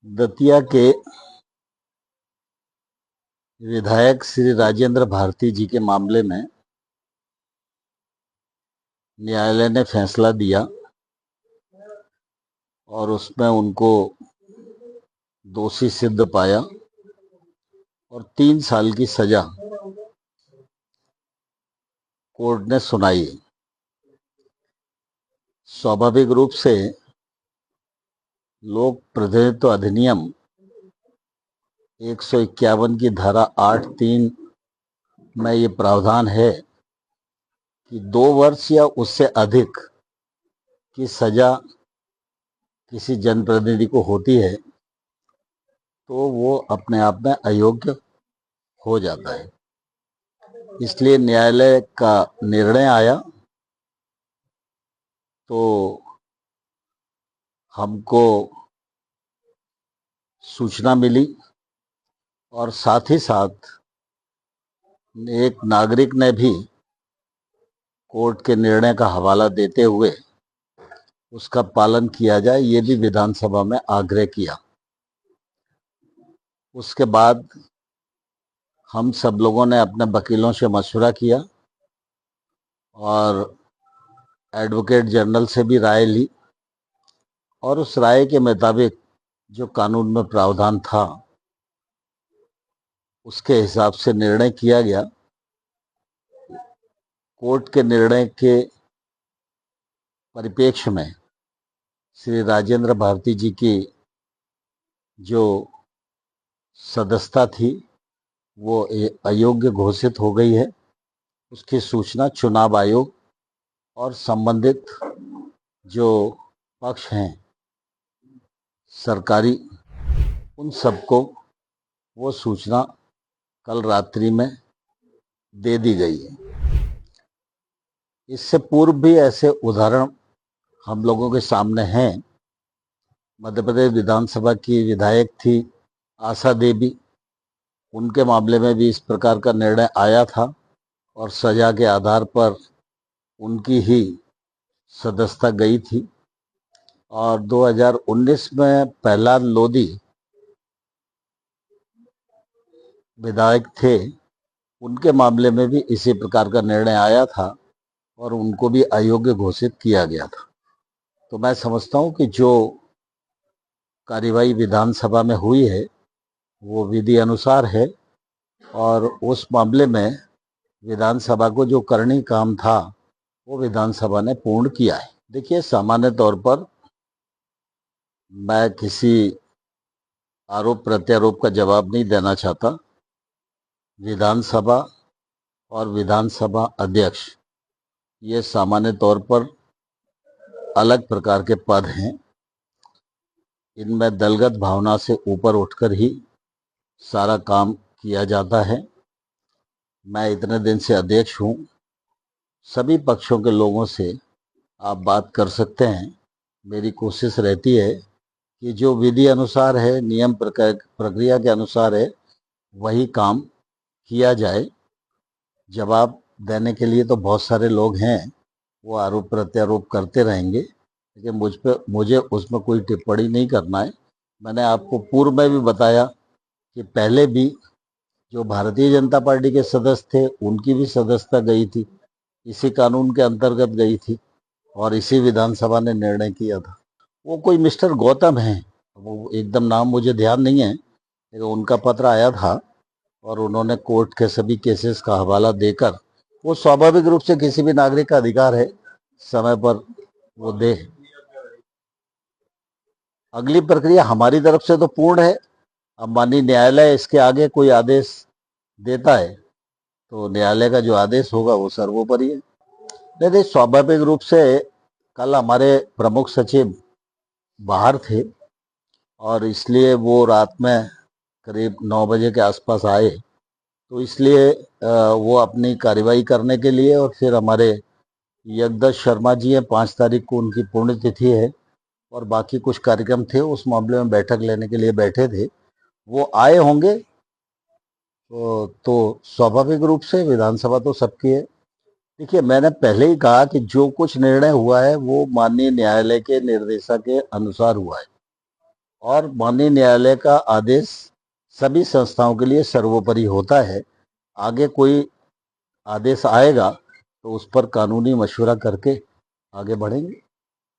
दतिया के विधायक श्री राजेंद्र भारती जी के मामले में न्यायालय ने फैसला दिया और उसमें उनको दोषी सिद्ध पाया और 3 साल की सजा कोर्ट ने सुनाई। स्वाभाविक रूप से लोक प्रतिनिधित्व अधिनियम 151 की धारा 8(3) में ये प्रावधान है कि 2 वर्ष या उससे अधिक की सजा किसी जनप्रतिनिधि को होती है तो वो अपने आप में अयोग्य हो जाता है। इसलिए न्यायालय का निर्णय आया तो हमको सूचना मिली और साथ ही साथ एक नागरिक ने भी कोर्ट के निर्णय का हवाला देते हुए उसका पालन किया जाए, ये भी विधानसभा में आग्रह किया। उसके बाद हम सब लोगों ने अपने वकीलों से मशवरा किया और एडवोकेट जनरल से भी राय ली और उस राय के मुताबिक जो कानून में प्रावधान था उसके हिसाब से निर्णय किया गया। कोर्ट के निर्णय के परिप्रेक्ष्य में श्री राजेंद्र भारती जी की जो सदस्यता थी वो अयोग्य घोषित हो गई है। उसकी सूचना चुनाव आयोग और संबंधित जो पक्ष हैं सरकारी, उन सबको वो सूचना कल रात्रि में दे दी गई है। इससे पूर्व भी ऐसे उदाहरण हम लोगों के सामने हैं। मध्य प्रदेश विधानसभा की विधायक थी आशा देवी, उनके मामले में भी इस प्रकार का निर्णय आया था और सजा के आधार पर उनकी ही सदस्यता गई थी। और 2019 में प्रहलाद लोधी विधायक थे, उनके मामले में भी इसी प्रकार का निर्णय आया था और उनको भी अयोग्य घोषित किया गया था। तो मैं समझता हूं कि जो कार्यवाही विधानसभा में हुई है वो विधि अनुसार है और उस मामले में विधानसभा को जो करनी काम था वो विधानसभा ने पूर्ण किया है। देखिए, सामान्य तौर पर मैं किसी आरोप प्रत्यारोप का जवाब नहीं देना चाहता। विधानसभा और विधानसभा अध्यक्ष ये सामान्य तौर पर अलग प्रकार के पद हैं। इनमें दलगत भावना से ऊपर उठकर ही सारा काम किया जाता है। मैं इतने दिन से अध्यक्ष हूँ, सभी पक्षों के लोगों से आप बात कर सकते हैं। मेरी कोशिश रहती है कि जो विधि अनुसार है, नियम प्रक्रिया के अनुसार है, वही काम किया जाए। जवाब देने के लिए तो बहुत सारे लोग हैं, वो आरोप प्रत्यारोप करते रहेंगे, लेकिन मुझे उसमें कोई टिप्पणी नहीं करना है। मैंने आपको पूर्व में भी बताया कि पहले भी जो भारतीय जनता पार्टी के सदस्य थे उनकी भी सदस्यता गई थी, इसी कानून के अंतर्गत गई थी और इसी विधानसभा ने निर्णय किया था। वो कोई मिस्टर गौतम हैं, वो एकदम नाम मुझे ध्यान नहीं है, लेकिन उनका पत्र आया था और उन्होंने कोर्ट के सभी केसेस का हवाला देकर, वो स्वाभाविक रूप से किसी भी नागरिक का अधिकार है समय पर वो दे। अगली प्रक्रिया हमारी तरफ से तो पूर्ण है। अब माननीय न्यायालय इसके आगे कोई आदेश देता है तो न्यायालय का जो आदेश होगा वो सर्वोपरि है। नहीं, स्वाभाविक रूप से कल हमारे प्रमुख सचिव बाहर थे और इसलिए वो रात में करीब 9 बजे के आसपास आए, तो इसलिए वो अपनी कार्यवाही करने के लिए, और फिर हमारे यज्ञदत्त शर्मा जी हैं, 5 तारीख को उनकी पुण्यतिथि है और बाकी कुछ कार्यक्रम थे, उस मामले में बैठक लेने के लिए बैठे थे, वो आए होंगे। तो स्वाभाविक रूप से विधानसभा तो सबकी है। देखिए, मैंने पहले ही कहा कि जो कुछ निर्णय हुआ है वो माननीय न्यायालय के निर्देशा के अनुसार हुआ है और माननीय न्यायालय का आदेश सभी संस्थाओं के लिए सर्वोपरि होता है। आगे कोई आदेश आएगा तो उस पर कानूनी मशवरा करके आगे बढ़ेंगे।